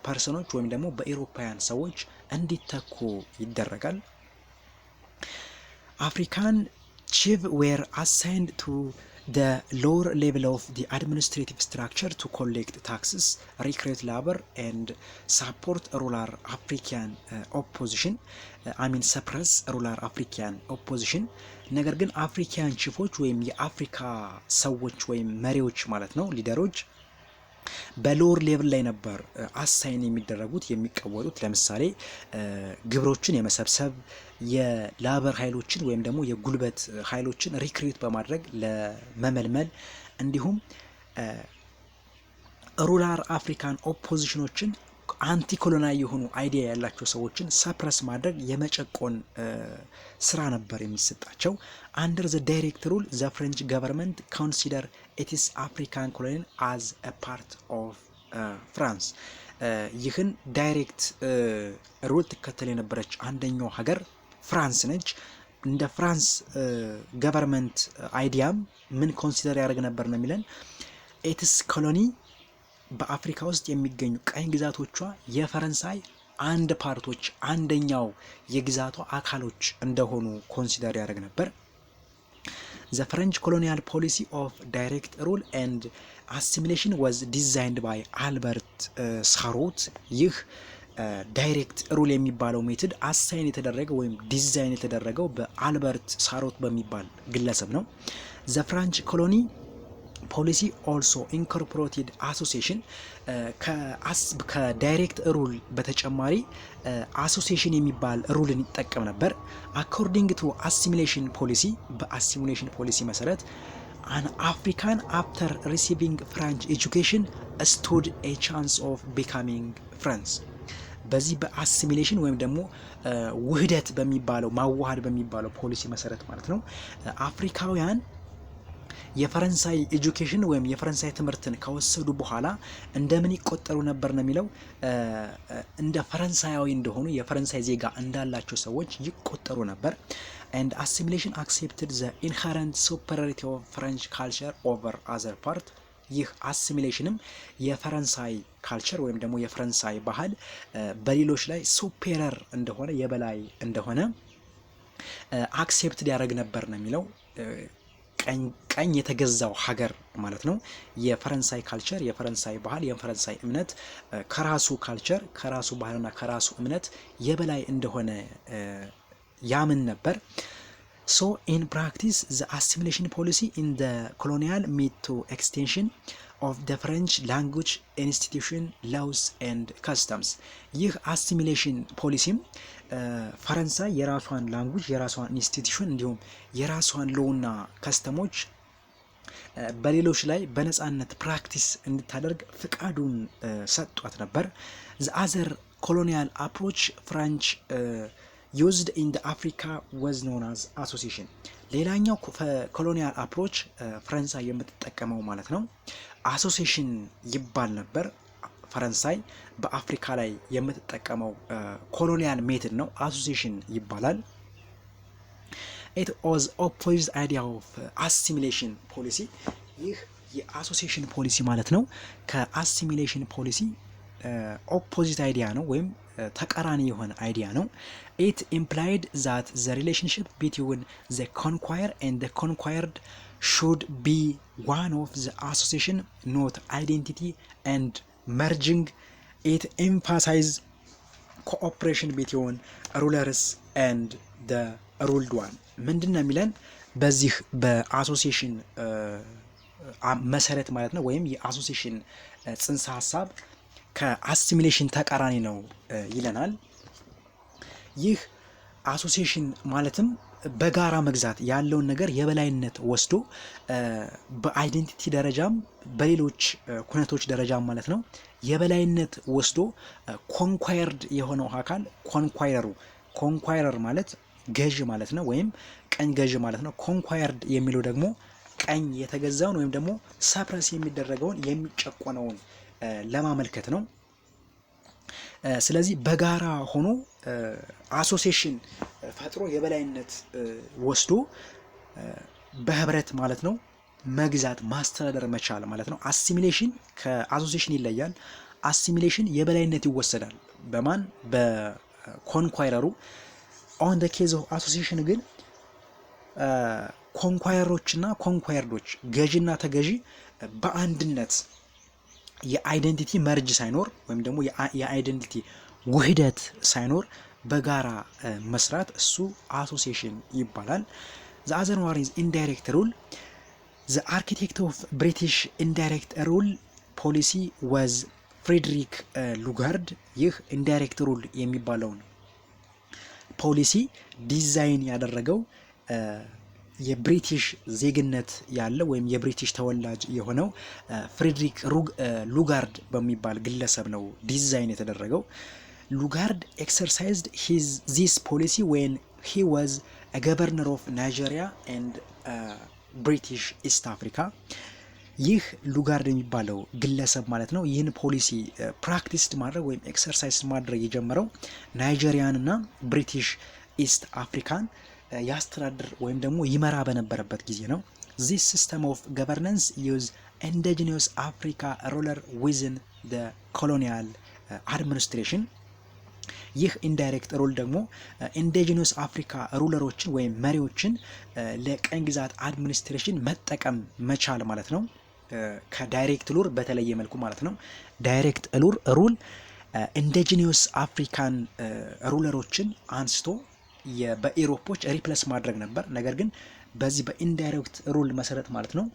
ፐርሰኖች ወይም ደግሞ በኤሮፓያን ሰዎች እንዲተኩ ይደረጋል። አፍሪካን ቺፍ ዌር አሳይንድ ቱ the lower level of the administrative structure to collect taxes, recruit labor and support rural African opposition. suppress rural African opposition. ነገር ግን አፍሪካን ቺፎች ወይም የአፍሪካ ሰዎች ወይም መሪዎች ማለት ነው ሊደሮች በሎወር ሌቭል ላይ ነበር አሳይን የሚደረጉት የሚቀወጡት። ለምሳሌ ግብሮችን የመሰብሰብ የላበር ኃይሎችን ወይም ደግሞ የጉልበት ኃይሎችን ሪክሩት በማድረግ ለመመልመል እንዲሁም ሩራል አፍሪካን ኦፖዚሽኖችን አንቲ ኮሎናል የሆኑ አይዲያ ያላቸው ሰዎችን ሰፕረስ ማድረግ የመጨቆን ስራ ነበር የሚሰጣቸው። አንደር ዘ ዳይሬክት ሩል ዘ ፍሬንች ገቨርንመንት ኮንሲደር ኢትስ አፍሪካን ኮሎኒ አዝ አ ፓርት ኦፍ ፍራንስ። ይህን ዳይሬክት ሩል ትከተል የነበረች አንደኛው ሀገር ፍራንስ ነች። እንደ ፍራንስ ገቨርንመንት አይዲያም ምን ኮንሲደር ያደርግ ነበር ነው የሚለን ኢትስ ኮሎኒ በአፍሪካ ውስጥ የሚገኙ ቀኝ ግዛቶቿ የፈረንሳይ አንድ ፓርቶች አንደኛው የግዛቷ አካሎች እንደሆኑ ኮንሲደር ያደርግ ነበር። The French colonial policy of direct rule and assimilation was designed by Albert Sarraut. ይህ ዳይሬክት ሩል የሚባለው ሜትድ አሳይን የተደረገው ወይም ዲዛይን የተደረገው በአልበርት ሳሮት በሚባል ግለሰብ ነው። The French colony ፖሊሲ ኦልሶ ኢንኮርፖሬትድ አሶሲዬሽን ከዳይሬክት ሩል በተጨማሪ አሶሲዬሽን የሚባል ሩልን ይጠቀም ነበር። አኮርዲንግ ቱ አሲሚሌሽን ፖሊሲ በአሲሚሌሽን ፖሊሲ መሰረት አን አፍሪካን አፍተር ሪሲቪንግ ፍራንች ኤጁኬሽን ስቱድ ኤ ቻንስ ኦፍ ቢካሚንግ ፍራንስ። በዚህ በአሲሚሌሽን ወይም ደግሞ ውህደት በሚባለው ማዋሃድ በሚባለው ፖሊሲ መሰረት ማለት ነው አፍሪካውያን የፈረንሳይ ኤጁኬሽን ወይም የፈረንሳይ ትምህርትን ከወሰዱ በኋላ እንደምን ይቆጠሩ ነበር ነው የሚለው እንደ ፈረንሳያዊ እንደሆኑ የፈረንሳይ ዜጋ እንዳላቸው ሰዎች ይቆጠሩ ነበር። and assimilation accepted the inherent superiority of French culture over other part። ይህ አሲሚሌሽንም የፈረንሳይ ካልቸር ወይም ደግሞ የፈረንሳይ ባህል በሌሎች ላይ ሱፔሪየር እንደሆነ የበላይ እንደሆነ አክሴፕትድ ያደርግ ነበር ነው የሚለው ቀኝ የተገዛው ሀገር ማለት ነው። የፈረንሳይ ካልቸር የፈረንሳይ ባህል የፈረንሳይ እምነት ከራሱ ካልቸር ከራሱ ባህልና ከራሱ እምነት የበላይ እንደሆነ ያምን ነበር። So in practice the assimilation policy in the colonial meant to extension of the French language institution laws and customs። ይህ አሲሚሌሽን ፖሊሲም ፈረንሳይ የራሷን ላንጉጅ የራሷን ኢንስቲትዩሽን እንዲሁም የራሷን ሎውና ከስተሞች በሌሎች ላይ በነጻነት ፕራክቲስ እንድታደርግ ፍቃዱን ሰጧት ነበር። the other colonial approach French used in the Africa was known as association። ሌላኛው ኮሎኒያል አፕሮች ፈረንሳይ የምትጠቀመው ማለት ነው አሶሲዬሽን ይባል ነበር። ፈረንሳይ በአፍሪካ ላይ የምትጠቀመው ኮሎኒያል ሜትድ ነው፣ አሶሲዬሽን ይባላል። it was opposite idea of assimilation policy። ይህ የአሶሲዬሽን ፖሊሲ ማለት ነው ከአሲሚሌሽን ፖሊሲ ኦፖዚት አይዲያ ነው ወይም ተቃራኒ የሆነ አይዲያ ነው። it implied that the relationship between the conqueror and the conquered should be one of the association, not identity and merging. it emphasized cooperation between rulers and the ruled one። ምንድነው የሚለን በዚህ በአሶሲዬሽን መሰረት ማለት ነው ወይም የአሶሲዬሽን ጽንሰ ሐሳብ ከአሲሚሌሽን ተቃራኒ ነው ይለናል። ይህ አሶሲዬሽን ማለትም በጋራ መግዛት ያለውን ነገር የበላይነት ወስዶ በአይዴንቲቲ ደረጃም በሌሎች ኩነቶች ደረጃም ማለት ነው የበላይነት ወስዶ ኮንኳየርድ የሆነው አካል ኮንኳየረር ማለት ገዥ ማለት ነው ወይም ቀኝ ገዥ ማለት ነው። ኮንኳየርድ የሚለው ደግሞ ቀኝ የተገዛውን ወይም ደግሞ ሰፕረስ የሚደረገውን የሚጨቆነውን ለማመልከት ነው። ስለዚህ በጋራ ሆኖ አሶሲዬሽን ፈጥሮ የበላይነት ወስዶ በህብረት ማለት ነው መግዛት ማስተዳደር መቻል ማለት ነው። አሲሚሌሽን ከአሶሲዬሽን ይለያል። አሲሚሌሽን የበላይነት ይወሰዳል በማን በኮንኳይረሩ። ኦን ዘ ኬዝ ኦፍ አሶሲዬሽን ግን ኮንኳይረሮችና ኮንኳይርዶች ገዢና ተገዢ በአንድነት የአይደንቲቲ መርጅ ሳይኖር ወይም ደግሞ የአይደንቲቲ ውህደት ሳይኖር በጋራ መስራት እሱ አሶሲዬሽን ይባላል። ዘ አዘር ዋን ኢዝ ኢንዳይሬክት ሩል። ዘ አርኪቴክት ኦፍ ብሪቲሽ ኢንዳይሬክት ሩል ፖሊሲ ወዝ ፍሬድሪክ ሉጋርድ። ይህ ኢንዳይሬክት ሩል የሚባለውን ፖሊሲ ዲዛይን ያደረገው የብሪቲሽ ዜግነት ያለው ወይም የብሪቲሽ ተወላጅ የሆነው ፍሬድሪክ ሉጋርድ በሚባል ግለሰብ ነው ዲዛይን የተደረገው። ሉጋርድ ኤክሰርሳይዝድ ዚስ ፖሊሲ ዌን ሂ ዋዝ ገቨርነር ኦፍ ናይጄሪያ ኤንድ ብሪቲሽ ኢስት አፍሪካ። ይህ ሉጋርድ የሚባለው ግለሰብ ማለት ነው ይህን ፖሊሲ ፕራክቲስድ ማድረግ ወይም ኤክሰርሳይዝ ማድረግ የጀመረው ናይጄሪያን እና ብሪቲሽ ኢስት አፍሪካን ያስተዳድር ወይም ደግሞ ይመራ በነበረበት ጊዜ ነው። ዚስ ሲስተም ኦፍ ገቨርናንስ ዩዝ ኢንዲጂነስ አፍሪካ ሩለር ዊዝን ዘ ኮሎኒያል አድሚኒስትሬሽን። ይህ ኢንዳይሬክት ሩል ደግሞ ኢንዲጂነስ አፍሪካ ሩለሮችን ወይም መሪዎችን ለቀኝ ግዛት አድሚኒስትሬሽን መጠቀም መቻል ማለት ነው። ከዳይሬክት ሩል በተለየ መልኩ ማለት ነው። ዳይሬክት ሩል ኢንዲጂነስ አፍሪካን ሩለሮችን አንስቶ በኢሮፖች ሪፕለስ ማድረግ ነበር። ነገር ግን በዚህ በኢንዳይሬክት ሩል መሰረት ማለት ነው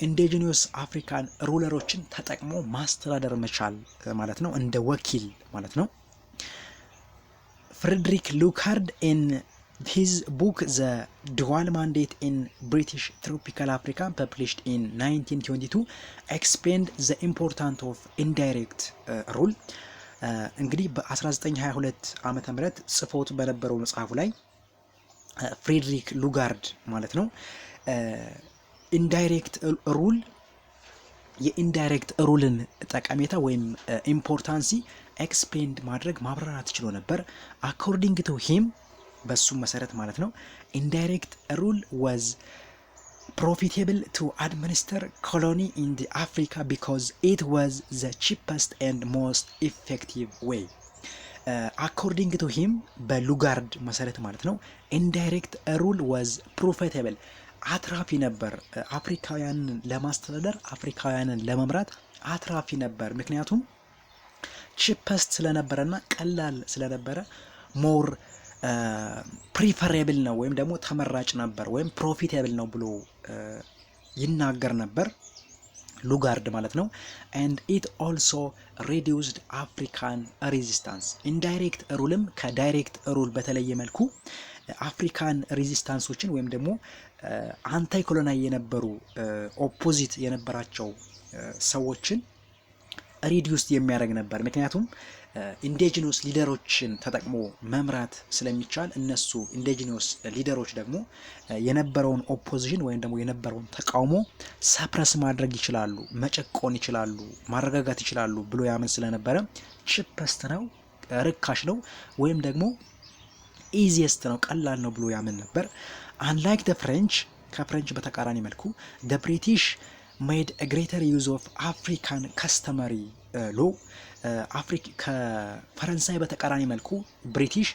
ኢንዲጂነስ አፍሪካን ሩለሮችን ተጠቅሞ ማስተዳደር መቻል ማለት ነው፣ እንደ ወኪል ማለት ነው። ፍሬድሪክ ሉጋርድ ኢን ሂዝ ቡክ ዘ ዱዋል ማንዴት ኢን ብሪቲሽ ትሮፒካል አፍሪካ ፐብሊሽድ ኢን 1922 ኤክስፕሌንድ ዘ ኢምፖርታንስ ኦፍ ኢንዳይሬክት ሩል። እንግዲህ በ1922 ዓመተ ምህረት ጽፎት በነበረው መጽሐፉ ላይ ፍሬድሪክ ሉጋርድ ማለት ነው ኢንዳይሬክት ሩል የኢንዳይሬክት ሩልን ጠቀሜታ ወይም ኢምፖርታንሲ ኤክስፕሌንድ ማድረግ ማብራራት ችሎ ነበር። አኮርዲንግ ቱ ሂም በሱ መሰረት ማለት ነው ኢንዳይሬክት ሩል ዋዝ profitable to administer colony in the Africa because it was the cheapest and most effective way. According to him በሉጋርድ መሰረት ማለት ነው indirect rule was profitable አትራፊ ነበር። አፍሪካውያንን ለማስተዳደር አፍሪካውያንን ለመምራት አትራፊ ነበር። ምክንያቱም ቺፐስት ስለነበረና ቀላል ስለነበረ ሞር ፕሪፈሬብል ነው ወይም ደግሞ ተመራጭ ነበር ወይም ፕሮፊቴብል ነው ብሎ ይናገር ነበር ሉጋርድ ማለት ነው። and it also reduced African resistance. ኢንዳይሬክት ሩልም ከዳይሬክት ሩል በተለየ መልኩ አፍሪካን ሬዚስታንሶችን ወይም ደግሞ አንታይ ኮሎናይ የነበሩ ኦፖዚት የነበራቸው ሰዎችን ሪዲዩስ የሚያደርግ ነበር። ምክንያቱም ኢንዲጂነስ ሊደሮችን ተጠቅሞ መምራት ስለሚቻል እነሱ ኢንዲጂነስ ሊደሮች ደግሞ የነበረውን ኦፖዚሽን ወይም ደግሞ የነበረውን ተቃውሞ ሰፕረስ ማድረግ ይችላሉ፣ መጨቆን ይችላሉ፣ ማረጋጋት ይችላሉ ብሎ ያምን ስለነበረ ቺፐስት ነው፣ ርካሽ ነው፣ ወይም ደግሞ ኢዚየስት ነው፣ ቀላል ነው ብሎ ያምን ነበር። አንላይክ ደ ፍሬንች ከፍሬንች በተቃራኒ መልኩ ደ ብሪቲሽ ሜድ a greater use of African customary law. ከፈረንሳይ በተቃራኒ መልኩ ብሪቲሽ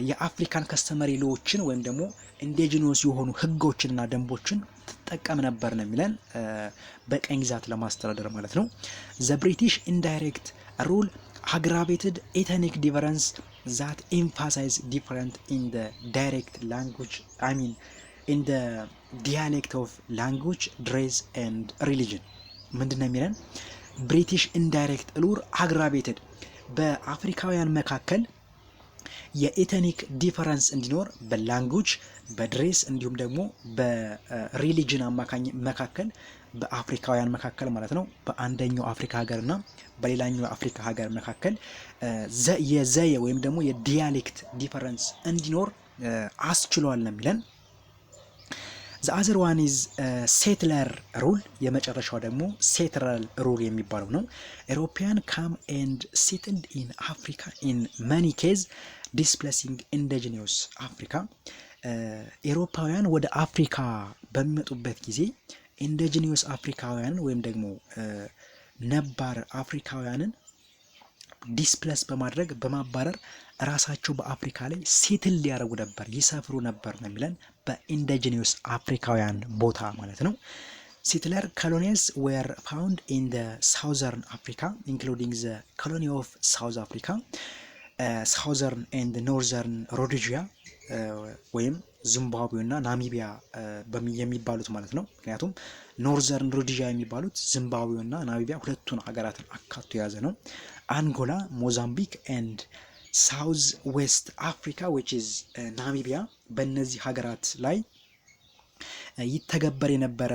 የአፍሪካን ከስተመሪ ሎዎችን ወይም ደግሞ ኢንዲጂነስ የሆኑ ህጎችንና ደንቦችን ትጠቀም ነበር ነው የሚለን በቀኝ ግዛት ለማስተዳደር ማለት ነው። the British indirect rule aggravated ethnic difference that emphasize different in the direct language in the dialect of language, dress and religion. ምንድነው የሚለን ብሪቲሽ ኢንዳይሬክት ሩል አግራቤትድ በአፍሪካውያን መካከል የኤትኒክ ዲፈረንስ እንዲኖር በላንጉጅ በድሬስ እንዲሁም ደግሞ በሪሊጅን መካከል በአፍሪካውያን መካከል ማለት ነው በአንደኛው አፍሪካ ሀገርና በሌላኛው አፍሪካ ሀገር መካከል የዘየ ወይም ደግሞ የዲያሌክት ዲፈረንስ እንዲኖር አስችሏል ነው የሚለን። ዘ አዘር ዋን ኢዝ ሴትለር ሩል። የመጨረሻው ደግሞ ሴትለር ሩል የሚባለው ነው። ኤሮፒያን ካም ኤንድ ሴትልድ ኢን አፍሪካ ኢን መኒ ኬዝ ዲስፕሌሲንግ ኢንዲጂኒየስ አፍሪካ። ኤሮፓውያን ወደ አፍሪካ በሚመጡበት ጊዜ ኢንዲጂኒየስ አፍሪካውያን ወይም ደግሞ ነባር አፍሪካውያንን ዲስፕለስ በማድረግ በማባረር ራሳቸው በአፍሪካ ላይ ሴትል ሊያደርጉ ነበር፣ ይሰፍሩ ነበር ነው የሚለን በኢንዲጂኒየስ አፍሪካውያን ቦታ ማለት ነው። ሴትለር ኮሎኒስ ዌር ፋውንድ ኢን ዘ ሳውዘርን አፍሪካ ኢንክሉዲንግ ዘ ኮሎኒ ኦፍ ሳውዝ አፍሪካ ሳውዘርን ኤንድ ኖርዘርን ሮዴዥያ ወይም ዚምባብዌ እና ናሚቢያ የሚባሉት ማለት ነው። ምክንያቱም ኖርዘርን ሮዴዥያ የሚባሉት ዚምባብዌ እና ናሚቢያ ሁለቱን ሀገራትን አካቶ የያዘ ነው። አንጎላ፣ ሞዛምቢክ ኤንድ ሳውዝ ዌስት አፍሪካ ዊች ኢዝ ናሚቢያ በእነዚህ ሀገራት ላይ ይተገበር የነበረ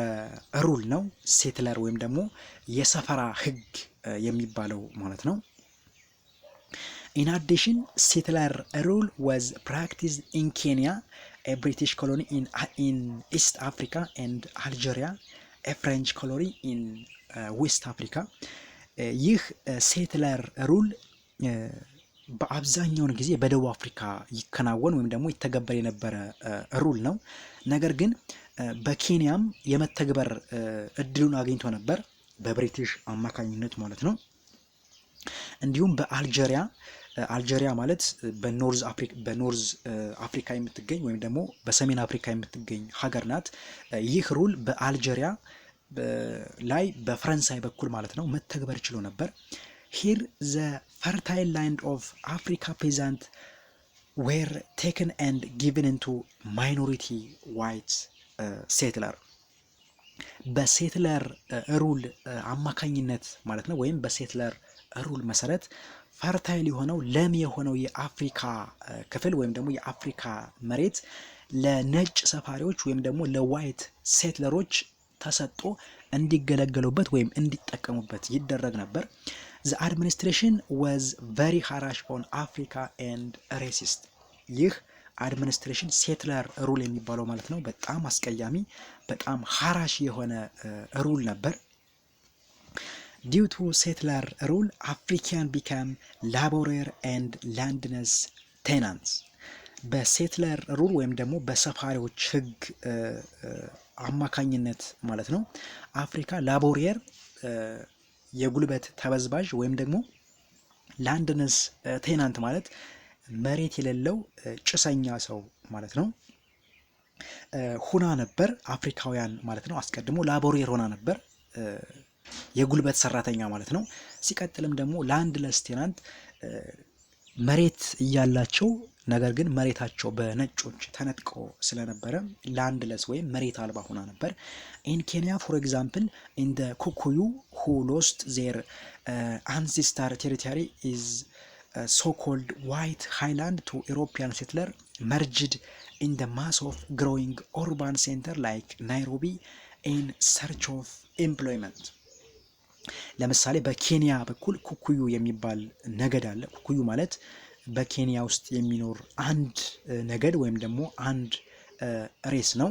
ሩል ነው ሴትለር ወይም ደግሞ የሰፈራ ህግ የሚባለው ማለት ነው። ኢን አዲሽን ሴትለር ሩል ዋዝ ፕራክቲስድ ኢን ኬንያ ኤ ብሪቲሽ ኮሎኒ ኢን ኢስት አፍሪካ ኤንድ አልጄሪያ ኤ ፍሬንች ኮሎኒ ኢን ዌስት አፍሪካ። ይህ ሴትለር ሩል በአብዛኛውን ጊዜ በደቡብ አፍሪካ ይከናወን ወይም ደግሞ ይተገበር የነበረ ሩል ነው። ነገር ግን በኬንያም የመተግበር እድሉን አግኝቶ ነበር በብሪቲሽ አማካኝነት ማለት ነው። እንዲሁም በአልጄሪያ ማለት በኖርዝ አፍሪካ የምትገኝ ወይም ደግሞ በሰሜን አፍሪካ የምትገኝ ሀገር ናት። ይህ ሩል በአልጄሪያ ላይ በፈረንሳይ በኩል ማለት ነው መተግበር ችሎ ነበር። ሂር ዘ ፈርታይል ላንድ ኦፍ አፍሪካ ፔዛንት ዌር ቴክን ኤንድ ጊቭን ኢንቱ ማይኖሪቲ ዋይት ሴትለር። በሴትለር ሩል አማካኝነት ማለት ነው ወይም በሴትለር ሩል መሰረት ፈርታይል የሆነው ለም የሆነው የአፍሪካ ክፍል ወይም ደግሞ የአፍሪካ መሬት ለነጭ ሰፋሪዎች ወይም ደግሞ ለዋይት ሴትለሮች ተሰጥቶ እንዲገለገሉበት ወይም እንዲጠቀሙበት ይደረግ ነበር። ዘ አድሚኒስትሬሽን ዋዝ ቨሪ ሃራሽ ኦን አፍሪካ ኤንድ ሬሲስት። ይህ አድሚኒስትሬሽን ሴትለር ሩል የሚባለው ማለት ነው በጣም አስቀያሚ በጣም ሃራሽ የሆነ ሩል ነበር። ዲው ቱ ሴትለር ሩል አፍሪካን ቢካም ላቦሬር ኤንድ ላንድነስ ቴናንትስ። በሴትለር ሩል ወይም ደግሞ በሰፋሪዎች ህግ አማካኝነት ማለት ነው አፍሪካ ላቦሬር የጉልበት ተበዝባዥ ወይም ደግሞ ላንድነስ ቴናንት ማለት መሬት የሌለው ጭሰኛ ሰው ማለት ነው ሁና ነበር። አፍሪካውያን ማለት ነው አስቀድሞ ላቦሬር ሆና ነበር የጉልበት ሰራተኛ ማለት ነው። ሲቀጥልም ደግሞ ላንድለስ ቴናንት መሬት እያላቸው ነገር ግን መሬታቸው በነጮች ተነጥቆ ስለነበረ ላንድለስ ወይም መሬት አልባ ሆና ነበር። ኢን ኬንያ ፎር ኤግዛምፕል ኢን ደ ኩኩዩ ሁ ሎስት ዜር አንሲስተር ቴሪቶሪ ኢዝ ሶ ኮልድ ዋይት ሃይላንድ ቱ ኢሮፒያን ሴትለር መርጅድ ኢን ደ ማስ ኦፍ ግሮዊንግ ኦርባን ሴንተር ላይክ ናይሮቢ ኢን ሰርች ኦፍ ኤምፕሎይመንት። ለምሳሌ በኬንያ በኩል ኩኩዩ የሚባል ነገድ አለ። ኩኩዩ ማለት በኬንያ ውስጥ የሚኖር አንድ ነገድ ወይም ደግሞ አንድ ሬስ ነው።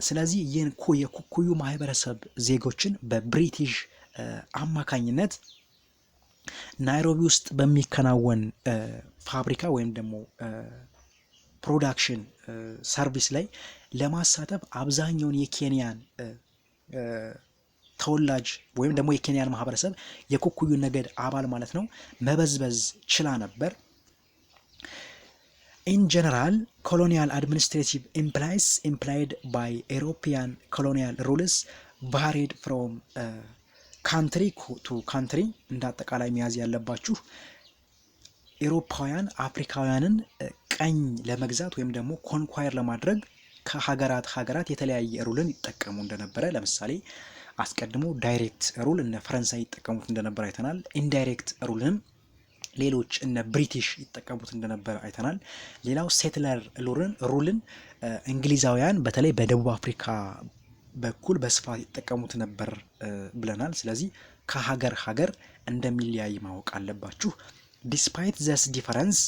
ስለዚህ ይህን የኩኩዩ ማህበረሰብ ዜጎችን በብሪቲሽ አማካኝነት ናይሮቢ ውስጥ በሚከናወን ፋብሪካ ወይም ደግሞ ፕሮዳክሽን ሰርቪስ ላይ ለማሳተፍ አብዛኛውን የኬንያን ተወላጅ ወይም ደግሞ የኬንያን ማህበረሰብ የኩኩዩ ነገድ አባል ማለት ነው መበዝበዝ ችላ ነበር። In general, colonial administrative implied by European colonial rules varied from country to country። እንደ አጠቃላይ መያዝ ያለባችሁ ኤሮፓውያን አፍሪካውያንን ቀኝ ለመግዛት ወይም ደግሞ ኮንኳየር ለማድረግ ከሀገራት የተለያየ ሩልን ይጠቀሙ እንደነበረ፣ ለምሳሌ አስቀድሞ ዳይሬክት ሩል እነ ፈረንሳይ ይጠቀሙት እንደነበረ አይተናል። ኢንዳይሬክት ሩልንም ሌሎች እነ ብሪቲሽ ይጠቀሙት እንደነበረ አይተናል። ሌላው ሴትለር ሩልን እንግሊዛውያን በተለይ በደቡብ አፍሪካ በኩል በስፋት ይጠቀሙት ነበር ብለናል። ስለዚህ ከሀገር እንደሚለያይ ማወቅ አለባችሁ። ዲስፓይት ዘስ ዲፈረንስ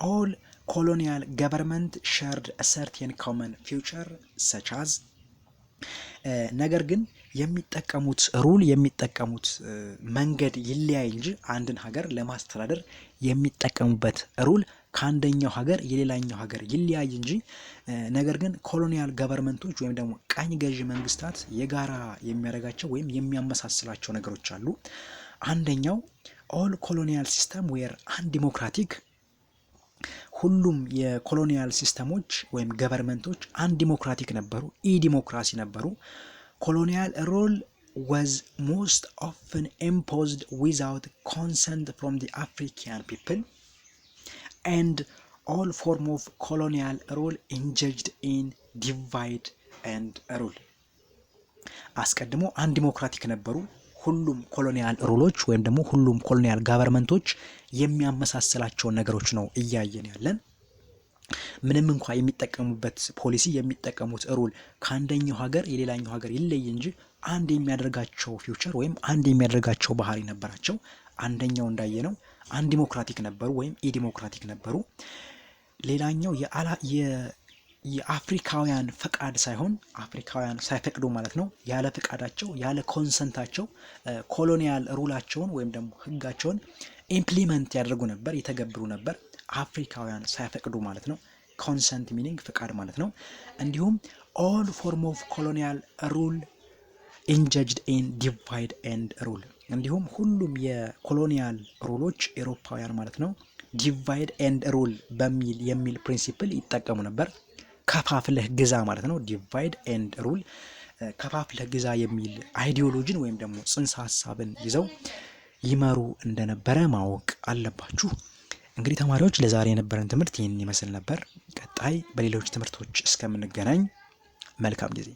ኦል ኮሎኒያል ገቨርንመንት ሼርድ አ ሰርቴን ኮመን ፊውቸር ሰች አዝ ነገር ግን የሚጠቀሙት ሩል የሚጠቀሙት መንገድ ይለያይ እንጂ አንድን ሀገር ለማስተዳደር የሚጠቀሙበት ሩል ከአንደኛው ሀገር የሌላኛው ሀገር ይለያይ እንጂ ነገር ግን ኮሎኒያል ገቨርንመንቶች ወይም ደግሞ ቀኝ ገዢ መንግስታት የጋራ የሚያደርጋቸው ወይም የሚያመሳስላቸው ነገሮች አሉ። አንደኛው ኦል ኮሎኒያል ሲስተም ዌር አንዲሞክራቲክ፣ ሁሉም የኮሎኒያል ሲስተሞች ወይም ገቨርንመንቶች አንዲሞክራቲክ ነበሩ፣ ኢ ዲሞክራሲ ነበሩ። ኮሎኒያል ሩል was most often imposed without consent from the African people, and all form of colonial rule engaged in divide and rule። አስቀድሞ አንዲሞክራቲክ ነበሩ። ሁሉም ኮሎኒያል ሩሎች ወይም ደግሞ ሁሉም ኮሎኒያል ጋቨርንመንቶች የሚያመሳስላቸውን ነገሮች ነው እያየን ያለን። ምንም እንኳ የሚጠቀሙበት ፖሊሲ የሚጠቀሙት ሩል ከአንደኛው ሀገር የሌላኛው ሀገር ይለይ እንጂ አንድ የሚያደርጋቸው ፊውቸር ወይም አንድ የሚያደርጋቸው ባህሪ ነበራቸው። አንደኛው እንዳየነው አንዲሞክራቲክ ነበሩ ወይም ኢዲሞክራቲክ ነበሩ። ሌላኛው የአፍሪካውያን ፈቃድ ሳይሆን አፍሪካውያን ሳይፈቅዱ ማለት ነው፣ ያለ ፈቃዳቸው ያለ ኮንሰንታቸው ኮሎኒያል ሩላቸውን ወይም ደግሞ ህጋቸውን ኢምፕሊመንት ያደርጉ ነበር፣ ይተገብሩ ነበር። አፍሪካውያን ሳይፈቅዱ ማለት ነው። ኮንሰንት ሚኒንግ ፍቃድ ማለት ነው። እንዲሁም ኦል ፎርም ኦፍ ኮሎኒያል ሩል ኢንጀጅድ ኢን ዲቫይድ ኤንድ ሩል፣ እንዲሁም ሁሉም የኮሎኒያል ሩሎች ኤሮፓውያን ማለት ነው ዲቫይድ ኤንድ ሩል የሚል ፕሪንሲፕል ይጠቀሙ ነበር። ከፋፍለህ ግዛ ማለት ነው። ዲቫይድ ኤንድ ሩል ከፋፍለህ ግዛ የሚል አይዲዮሎጂን ወይም ደግሞ ጽንሰ ሀሳብን ይዘው ይመሩ እንደነበረ ማወቅ አለባችሁ። እንግዲህ ተማሪዎች ለዛሬ የነበረን ትምህርት ይህን ይመስል ነበር። ቀጣይ በሌሎች ትምህርቶች እስከምንገናኝ መልካም ጊዜ